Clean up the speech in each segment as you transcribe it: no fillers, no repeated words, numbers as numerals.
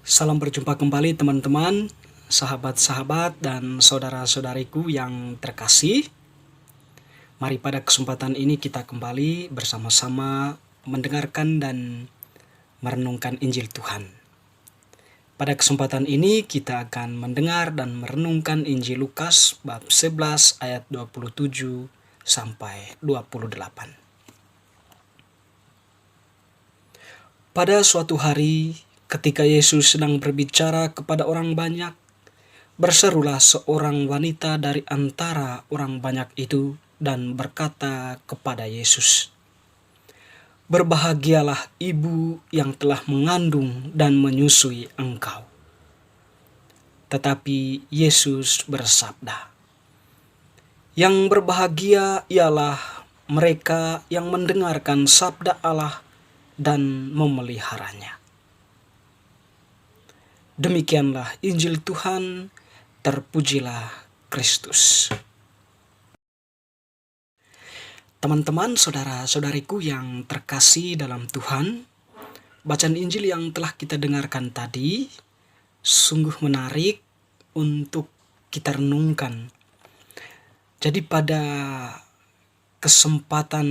Salam berjumpa kembali teman-teman, sahabat-sahabat dan saudara-saudariku yang terkasih. Mari pada kesempatan ini kita kembali bersama-sama mendengarkan dan merenungkan Injil Tuhan. Pada kesempatan ini kita akan mendengar dan merenungkan Injil Lukas bab 11 ayat 27 sampai 28. Pada suatu hari, ketika Yesus sedang berbicara kepada orang banyak, berserulah seorang wanita dari antara orang banyak itu dan berkata kepada Yesus, "Berbahagialah ibu yang telah mengandung dan menyusui engkau." Tetapi Yesus bersabda, "Yang berbahagia ialah mereka yang mendengarkan sabda Allah dan memeliharanya." Demikianlah Injil Tuhan, terpujilah Kristus. Teman-teman, saudara-saudariku yang terkasih dalam Tuhan, bacaan Injil yang telah kita dengarkan tadi sungguh menarik untuk kita renungkan. Jadi pada kesempatan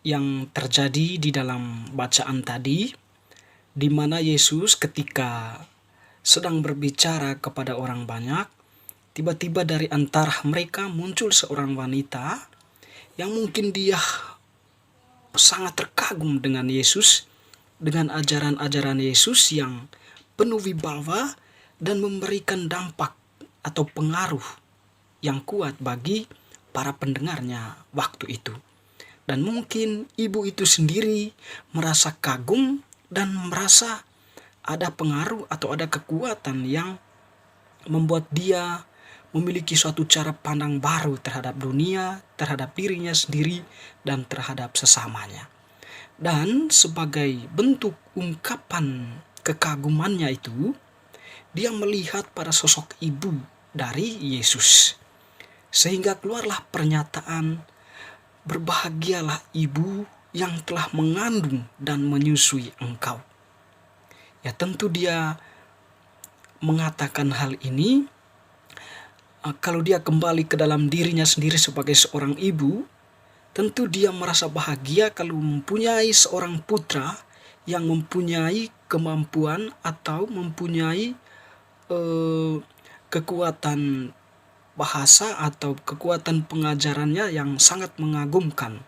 yang terjadi di dalam bacaan tadi, di mana Yesus ketika sedang berbicara kepada orang banyak, tiba-tiba dari antara mereka muncul seorang wanita yang mungkin dia sangat terkagum dengan Yesus, dengan ajaran-ajaran Yesus yang penuh wibawa dan memberikan dampak atau pengaruh yang kuat bagi para pendengarnya waktu itu. Dan mungkin ibu itu sendiri merasa kagum dan merasa ada pengaruh atau ada kekuatan yang membuat dia memiliki suatu cara pandang baru terhadap dunia, terhadap dirinya sendiri, dan terhadap sesamanya. Dan sebagai bentuk ungkapan kekagumannya itu, dia melihat pada sosok ibu dari Yesus. Sehingga keluarlah pernyataan, "Berbahagialah ibu yang telah mengandung dan menyusui engkau." Ya, tentu dia mengatakan hal ini kalau dia kembali ke dalam dirinya sendiri sebagai seorang ibu, tentu dia merasa bahagia kalau mempunyai seorang putra yang mempunyai kemampuan atau mempunyai kekuatan bahasa atau kekuatan pengajarannya yang sangat mengagumkan.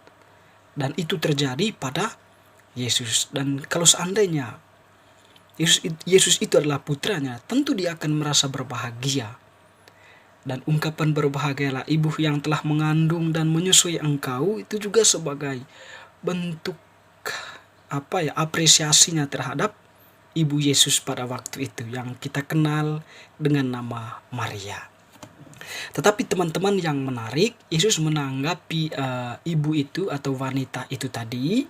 Dan itu terjadi pada Yesus. Dan kalau seandainya Yesus itu adalah putranya, tentu dia akan merasa berbahagia. Dan ungkapan "berbahagialah ibu yang telah mengandung dan menyusui engkau" itu juga sebagai bentuk apresiasinya terhadap ibu Yesus pada waktu itu yang kita kenal dengan nama Maria. Tetapi teman-teman, yang menarik, Yesus menanggapi ibu itu atau wanita itu tadi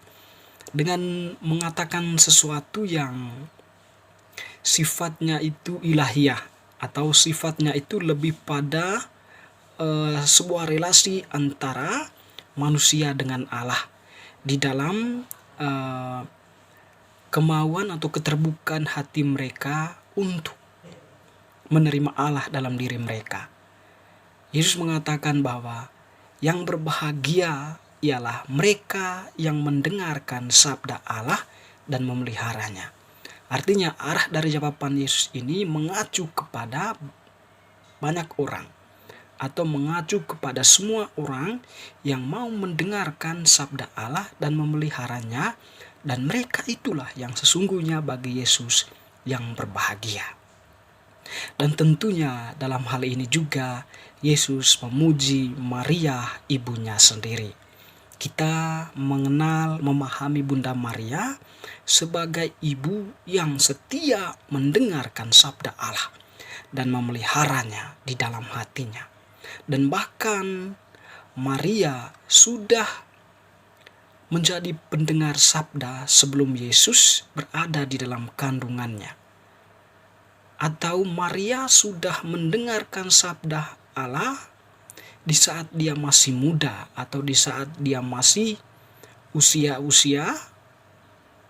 dengan mengatakan sesuatu yang sifatnya itu ilahiyah, atau sifatnya itu lebih pada sebuah relasi antara manusia dengan Allah di dalam kemauan atau keterbukaan hati mereka untuk menerima Allah dalam diri mereka. Yesus mengatakan bahwa yang berbahagia ialah mereka yang mendengarkan sabda Allah dan memeliharanya. Artinya arah dari jawaban Yesus ini mengacu kepada banyak orang atau mengacu kepada semua orang yang mau mendengarkan sabda Allah dan memeliharanya, dan mereka itulah yang sesungguhnya bagi Yesus yang berbahagia. Dan tentunya dalam hal ini juga Yesus memuji Maria ibunya sendiri. Kita mengenal, memahami Bunda Maria sebagai ibu yang setia mendengarkan sabda Allah dan memeliharanya di dalam hatinya. Dan bahkan Maria sudah menjadi pendengar sabda sebelum Yesus berada di dalam kandungannya. Atau Maria sudah mendengarkan sabda Allah di saat dia masih muda atau di saat dia masih usia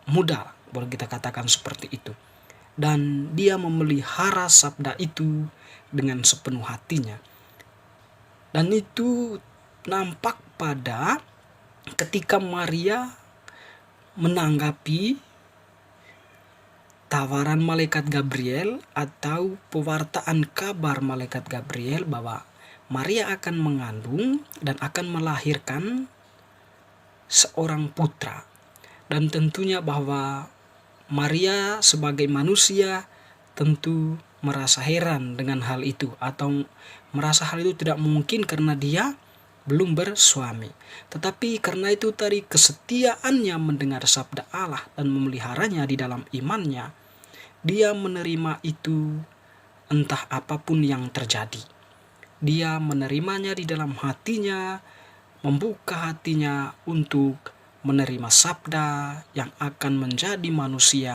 muda, boleh kita katakan seperti itu. dan dia memelihara sabda itu dengan sepenuh hatinya. Dan itu nampak pada ketika Maria menanggapi tawaran malaikat Gabriel atau pewartaan kabar malaikat Gabriel bahwa Maria akan mengandung dan akan melahirkan seorang putra. Dan tentunya bahwa Maria sebagai manusia tentu merasa heran dengan hal itu, atau merasa hal itu tidak mungkin karena dia belum bersuami. Tetapi karena itu tadi kesetiaannya mendengar sabda Allah dan memeliharanya di dalam imannya, dia menerima itu entah apapun yang terjadi. Dia menerimanya di dalam hatinya, membuka hatinya untuk menerima sabda yang akan menjadi manusia